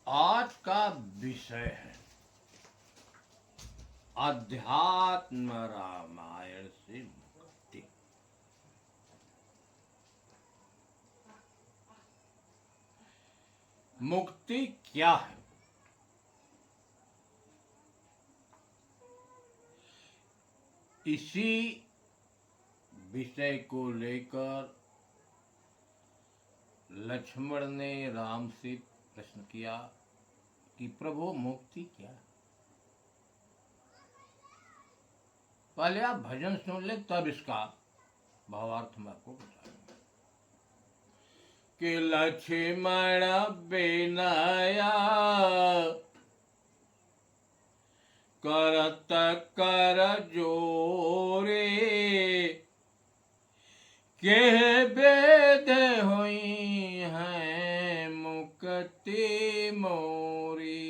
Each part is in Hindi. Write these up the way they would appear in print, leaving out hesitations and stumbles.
आज का विषय है अध्यात्म रामायण से मुक्ति। मुक्ति क्या है? इसी विषय को लेकर लक्ष्मण ने राम से प्रश्न किया कि प्रभु मुक्ति क्या है। पहले आप भजन सुन ले, तब इसका भावार्थ मैं आपको बताऊंगा। कि लक्ष्मण बिनया करत कर जोरे, के वेद हुई है मुक्ति मोरी।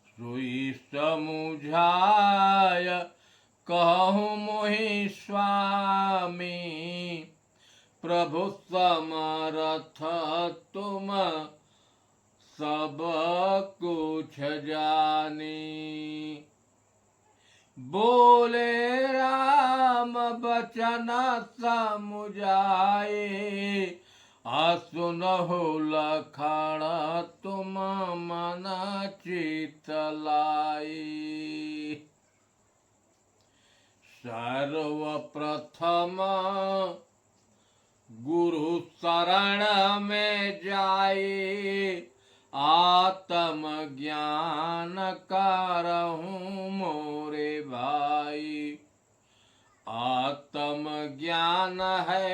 सोई समुझाय कहूँ मोहि स्वामी, प्रभु समर्थ तुम सब कुछ जानी। बोले राम बचन समुझाए, सुनहु लखन तुम मन चित लाई। सर्वप्रथम गुरु शरण में जाए, आत्म ज्ञान करहूँ मोरे भाई। आत्म ज्ञान है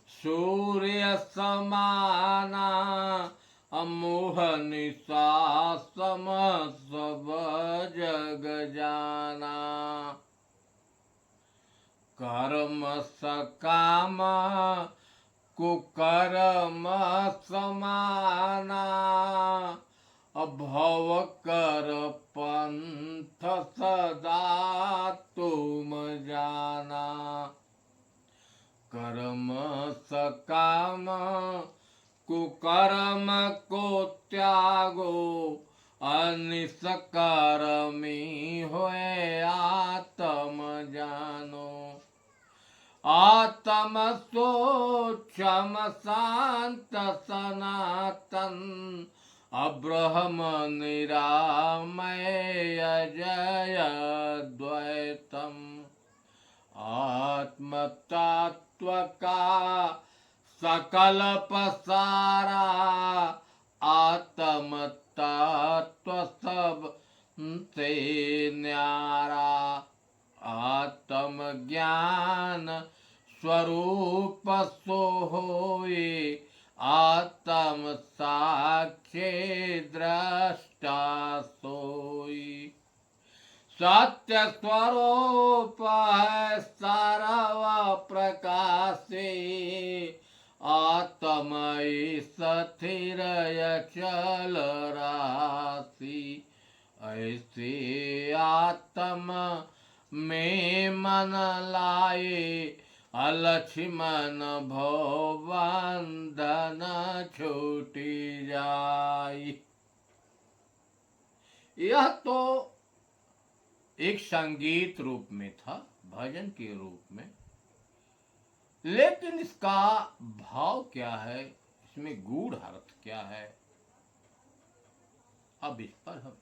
सूर्य समाना, मोह निशा सम सब जग जाना। कर्म सकाम कुकर्म समाना, भव कर पंथ सदा तुम जाना। कर्म सकाम कुकर्म को त्यागो, अनिष्कर्मी होए आत्म जानो। आत्म सोक्षम शांत सनातन, अब्रह्म निरामय अजय द्वैतम। आत्म तत्व का सकल पसारा, आत्म तत्व सब से न्यारा। आत्म ज्ञान स्वरूप सो होए, आत्म साक्षी दृष्टा सोई। सत्य स्वरूप है सर्व प्रकाशे, आत्मयी स्थिर अचल राशि। ऐसे आत्म में मन लाए, लक्ष्मण भव बंधन छूटी जाई। यह तो एक संगीत रूप में था, भजन के रूप में, लेकिन इसका भाव क्या है, इसमें गूढ़ अर्थ क्या है, अब इस पर हम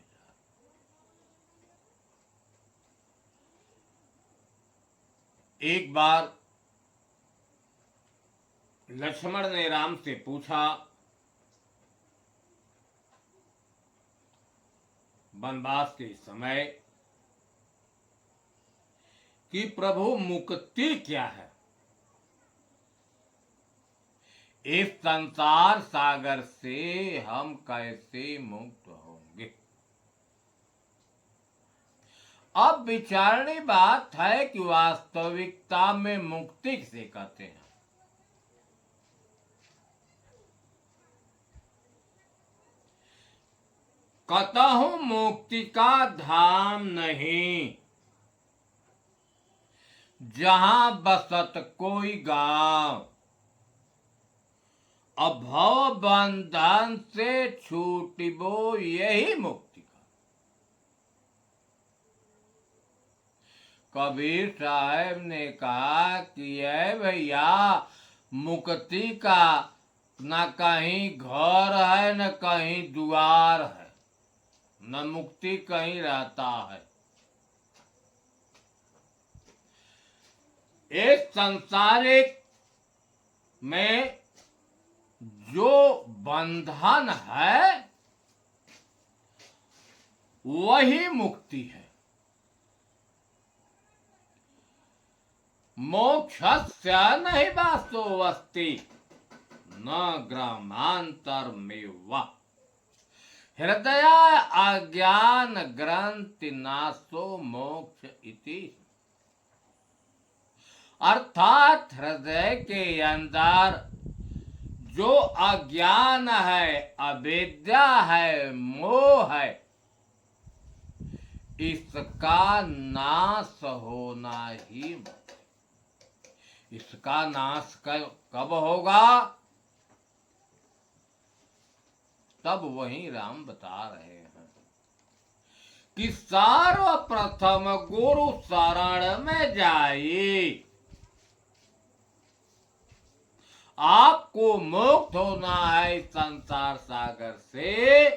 एक बार लक्ष्मण ने राम से पूछा, वनवास के समय, कि प्रभु मुक्ति क्या है? इस संसार सागर से हम कैसे मुक्त होंगे? अब विचारणी बात है कि वास्तविकता में मुक्ति किसे कहते हैं। कतहु मुक्ति का धाम नहीं, जहां बसत कोई गांव, अभव बंधन से छूटिबो यही मुक्ति का। कबीर साहब ने कहा कि है भैया, मुक्ति का न कहीं घर है न कहीं द्वार है, न मुक्ति कहीं रहता है। एक संसारिक में जो बंधन है वही मुक्ति है। मोक्षस्य नहि वासोऽस्ति न ग्रामांतर में वा हृदय अज्ञान ग्रंथि नाशो मोक्ष इति। अर्थात हृदय के अंदर जो अज्ञान है, अविद्या है, मोह है, इसका नाश होना ही। इसका नाश कब होगा? तब वही राम बता रहे हैं कि सर्वप्रथम गुरु शरण में जाइए। आपको मुक्त होना है संसार सागर से,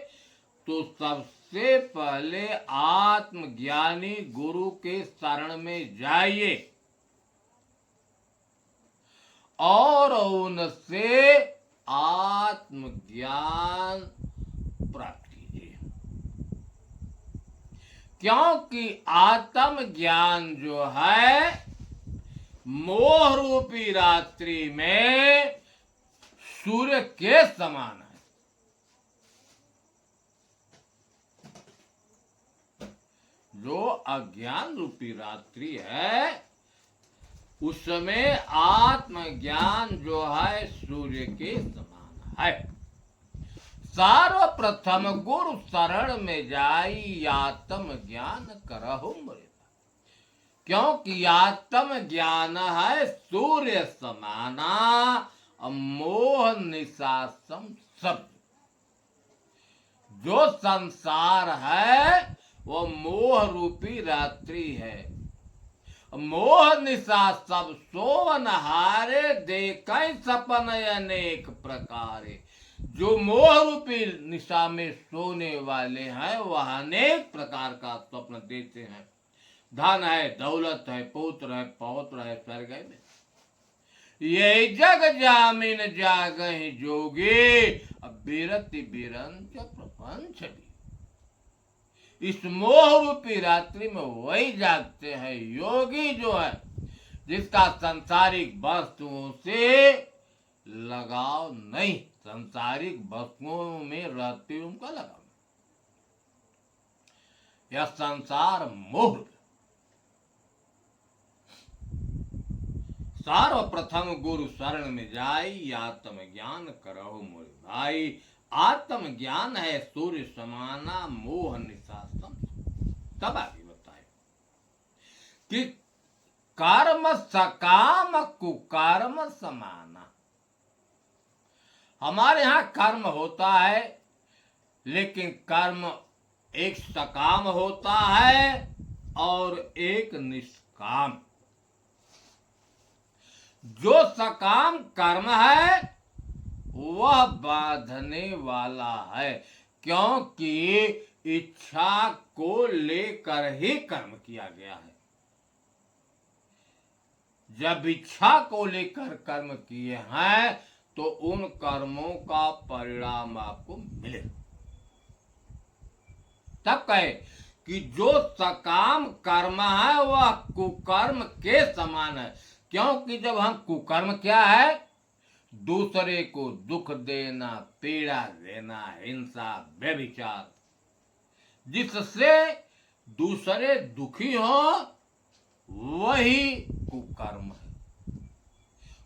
तो सबसे पहले आत्मज्ञानी गुरु के शरण में जाइए और उनसे आत्मज्ञान प्राप्त कीजिए। क्योंकि आत्मज्ञान जो है मोह रूपी रात्रि में सूर्य के समान है। जो अज्ञान रूपी रात्रि है उसमें आत्मज्ञान जो है सूर्य के समान है। सर्वप्रथम गुरु शरण में जाई आत्म ज्ञान करहु मृत। क्योंकि आत्म ज्ञान है सूर्य समाना, मोह निशासम सब। जो संसार है वो मोह रूपी रात्रि है। मोह निशा सब सोवन हारे, देखै सपन अनेक प्रकारे। जो मोह रूपी निशा में सोने वाले हैं वह अनेक प्रकार का स्वप्न देते हैं। धन है, दौलत है, पुत्र है, पौत्र है, स्वर्ग है। ये जग जामिन जागहि जोगी, अब बिरति बिरंच प्रपंच भी। इस मोह रूपी रात्रि में वही जागते हैं योगी जो है जिसका सांसारिक वस्तुओं से लगाव नहीं। सांसारिक वस्तुओं में रहते उनका लगाव। यह संसार मोह। सर्वप्रथम गुरु शरण में जाई आत्म ज्ञान करहु मोर भाई। आत्म ज्ञान है सूर्य समाना, मोह निशासम। तब आगे बताए कि कर्म सकाम कुकर्म समाना। हमारे यहाँ कर्म होता है लेकिन कर्म एक सकाम होता है और एक निष्काम। जो सकाम कर्म है वह बांधने वाला है, क्योंकि इच्छा को लेकर ही कर्म किया गया है। जब इच्छा को लेकर कर्म किए हैं तो उन कर्मों का परिणाम आपको मिलेगा। तब कहे कि जो सकाम कर्म है वह कुकर्म के समान है। क्योंकि जब हम कुकर्म क्या है? दूसरे को दुख देना, पीड़ा देना, हिंसा, व्यभिचार, जिससे दूसरे दुखी हो वही कुकर्म है।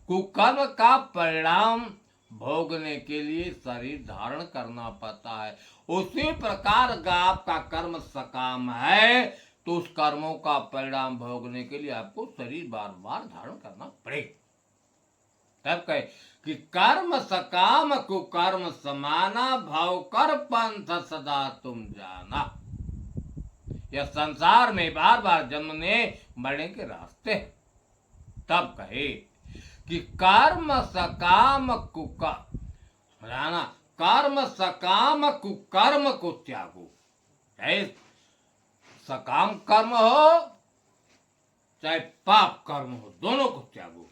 कुकर्म का परिणाम भोगने के लिए शरीर धारण करना पड़ता है। उसी प्रकार का आपका कर्म सकाम है तो उस कर्मों का परिणाम भोगने के लिए आपको शरीर बार बार धारण करना पड़ेगा। तब कहे कि कर्म सकाम कुकर्म समाना, भव कर पंथ सदा तुम जाना। यह संसार में बार बार जन्मने मरने के रास्ते हैं। तब कहे कि कर्म सकाम कुकर्म, जाना कर्म सकाम कुकर्म को त्यागो। चाहे सकाम कर्म हो चाहे पाप कर्म हो, दोनों को त्यागो।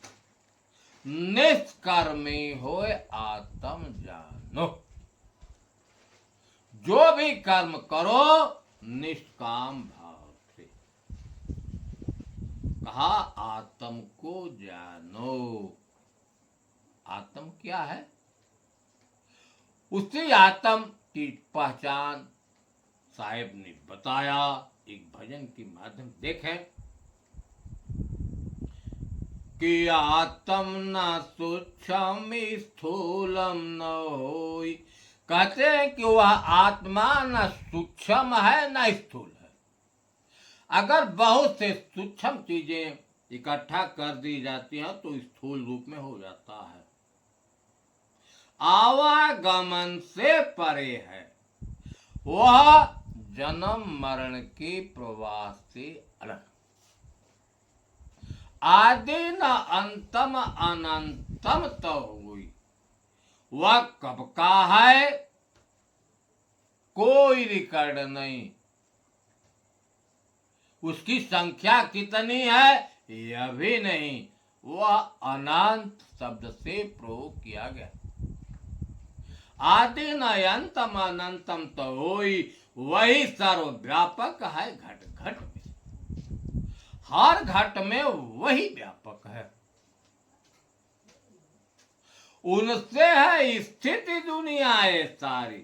निष्कर्मी होए आत्म जानो। जो भी कर्म करो निष्काम भाव से। कहा आत्म को जानो। आत्म क्या है? उसी आत्म की पहचान साहेब ने बताया एक भजन के माध्यम। देखें कि आत्म न सूक्ष्म स्थूलम न होई। कहते हैं कि वह आत्मा न सूक्ष्म है न स्थूल है। अगर बहुत से सूक्ष्म चीजें इकट्ठा कर दी जाती हैं तो स्थूल रूप में हो जाता है। आवागमन से परे है, वह जन्म मरण के प्रवाह से अलग। आदि न अंतम अनंतम तो हुई। वह कब का है कोई रिकॉर्ड नहीं। उसकी संख्या कितनी है यह भी नहीं। वह अनंत शब्द से प्रयोग किया गया। आदि न अंतम अनंतम तो होई, वही सर्वव्यापक है घट घट में। हर घट में वही व्यापक है। उनसे है स्थिति दुनिया है सारी।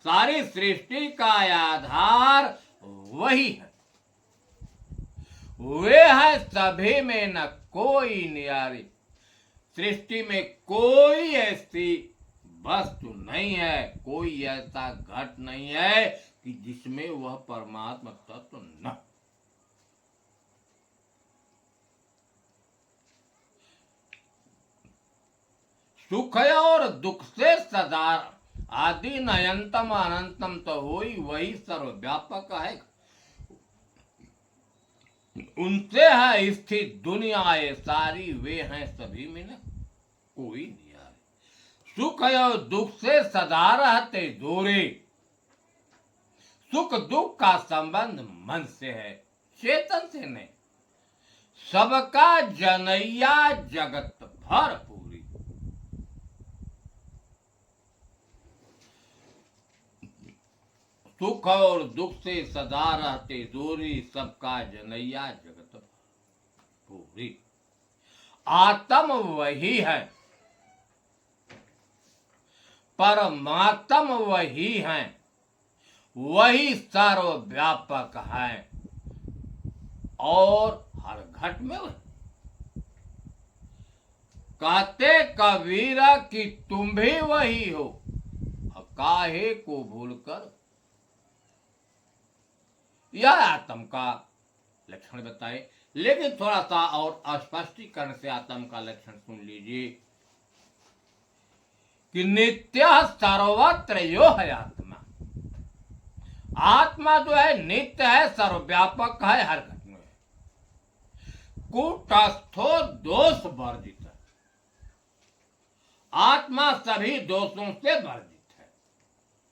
सारी सृष्टि का आधार वही है। वे है सभी में न कोई न्यारी। सृष्टि में कोई ऐसी वस्तु नहीं है, कोई ऐसा घट नहीं है कि जिसमें वह परमात्मा तत्व न। सुख और दुख से सदा आदि नयंतम अनंतम तो होई, वही सर्वव्यापक है। उनसे है स्थित दुनिया ये सारी। वे हैं सभी में न कोई नियारे। सुख और दुख से सदा रहते दूरे। सुख दुख का संबंध मन से है, चेतन से नहीं। सबका जनैया जगत भर पूरी। सुख और दुख से सदा रहते दूरी, सबका जनैया जगत पूरी। आत्म वही है, परमात्म वही है, वही सर्वव्यापक है और हर घट में वही। कहते कबीरा कि तुम भी वही हो, काहे को भूलकर। यह आत्म का लक्षण बताए, लेकिन थोड़ा सा और स्पष्टीकरण से आत्म का लक्षण सुन लीजिए कि नित्य सर्वत्र यो है आत्मा। आत्मा जो है नित्य है, सर्वव्यापक है, हर घट में है। कूटस्थो दोष वर्जित है। आत्मा सभी दोषों से वर्जित है,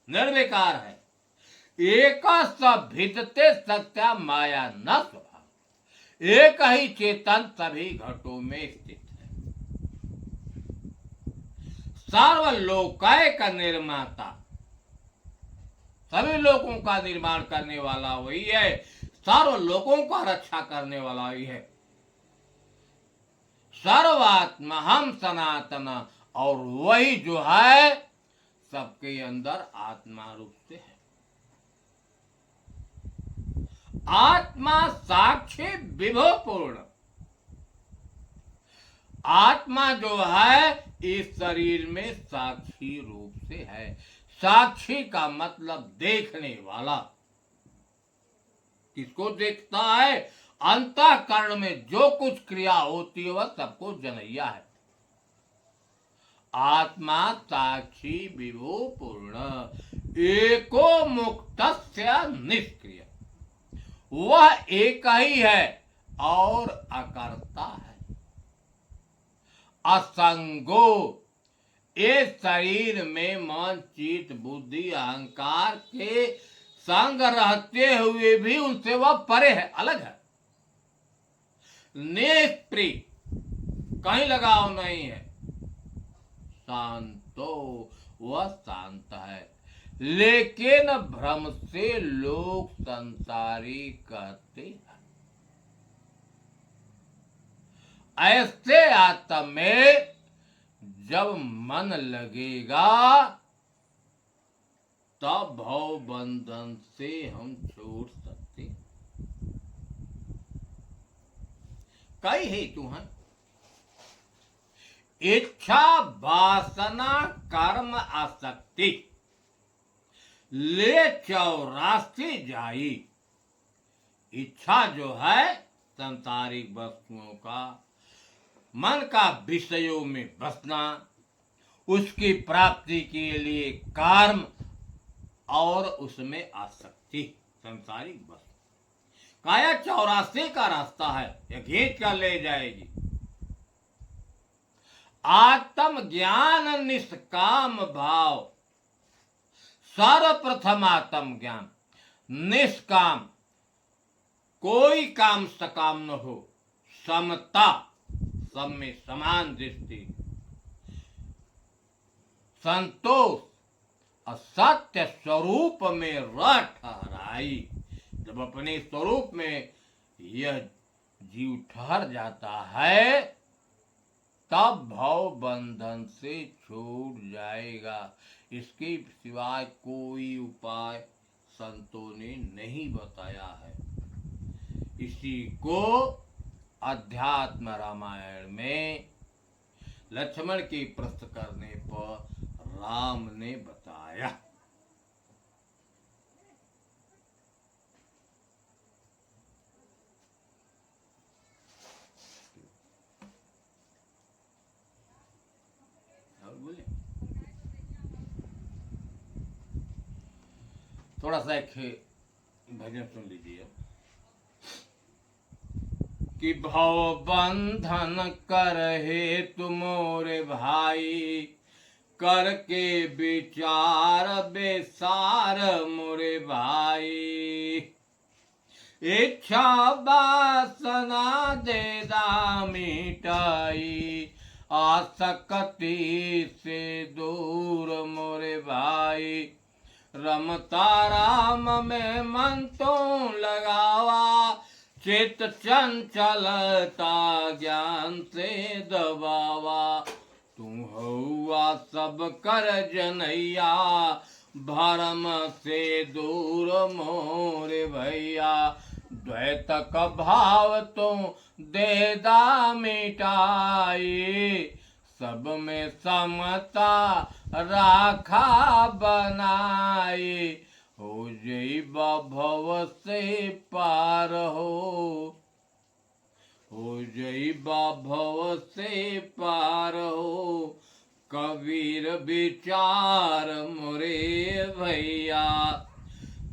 निर्विकार है। एक भिदते सत्या माया न स्वभाव। एक ही चेतन सभी घटों में स्थित है। सर्वलोकय का निर्माता, सभी लोगों का निर्माण करने वाला वही है। सर्व लोगों का रक्षा करने वाला वही है। सर्वात्मा हम सनातन, और वही जो है सबके अंदर आत्मा रूप से है। आत्मा साक्षी विभव पूर्ण। आत्मा जो है इस शरीर में साक्षी रूप से है। साक्षी का मतलब देखने वाला। किसको देखता है? अंतःकरण में जो कुछ क्रिया होती है वह सबको जनैया है। आत्मा साक्षी विभु पूर्ण एको मुक्तस्य निष्क्रिय। वह एक ही है और अकर्ता है। असंगो, ये शरीर में मन चित्त बुद्धि अहंकार के संग रहते हुए भी उनसे वह परे है, अलग है। निष्प्रिय, कहीं लगाव नहीं है। शांतो, वह शांत है, लेकिन भ्रम से लोग संसारी कहते हैं। ऐसे आत्मा में जब मन लगेगा तब भव बंधन से हम छूट सकते। कई हेतु हैं। इच्छा वासना कर्म आसक्ति ले 84 जाई। इच्छा जो है सांसारिक वस्तुओं का, मन का विषयों में बसना, उसकी प्राप्ति के लिए कर्म और उसमें आसक्ति, सांसारिक वस्तु। काया 84 का रास्ता है, यह घींच कर ले जाएगी। आत्म ज्ञान निष्काम भाव, सर्वप्रथम आत्म ज्ञान निष्काम, कोई काम सकाम न हो, समता, सब में समान दृष्टि, संतोष, असत्य स्वरूप में रह ठहराई। जब अपने स्वरूप में यह जीव ठहर जाता है तब भव बंधन से छूट जाएगा। इसके सिवाय कोई उपाय संतों ने नहीं बताया है। इसी को अध्यात्म रामायण में लक्ष्मण के प्रश्न करने पर राम ने बताया। और बोले थोड़ा सा एक भजन सुन लीजिए कि भव बंधन करहे तुमोरे भाई, करके विचार बेसार मोरे भाई। इच्छा वासना देदा मिटाई, आसक्ति से दूर मोरे भाई। रमता राम में मन तो लगावा, चित चंचलता ज्ञान से दबावा। तू हुआ सब कर जनैया, भरम से दूर मोरे भैया। द्वैत का भाव तो देदा मिटाई, सब में समता राखा बनाई। हो जइबा भव से पार हो जइबा भव से पार हो। कबीर विचार मोरे भैया,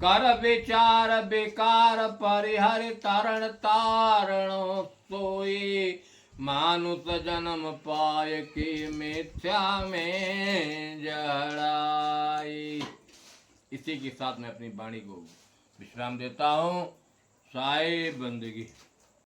कर विचार बेकार परिहर तरण तारणो सोई। मानुष जन्म पाय के मिथ्या में जड़ाई। इसी के साथ मैं अपनी वाणी को विश्राम देता हूँ। साई बंदगी।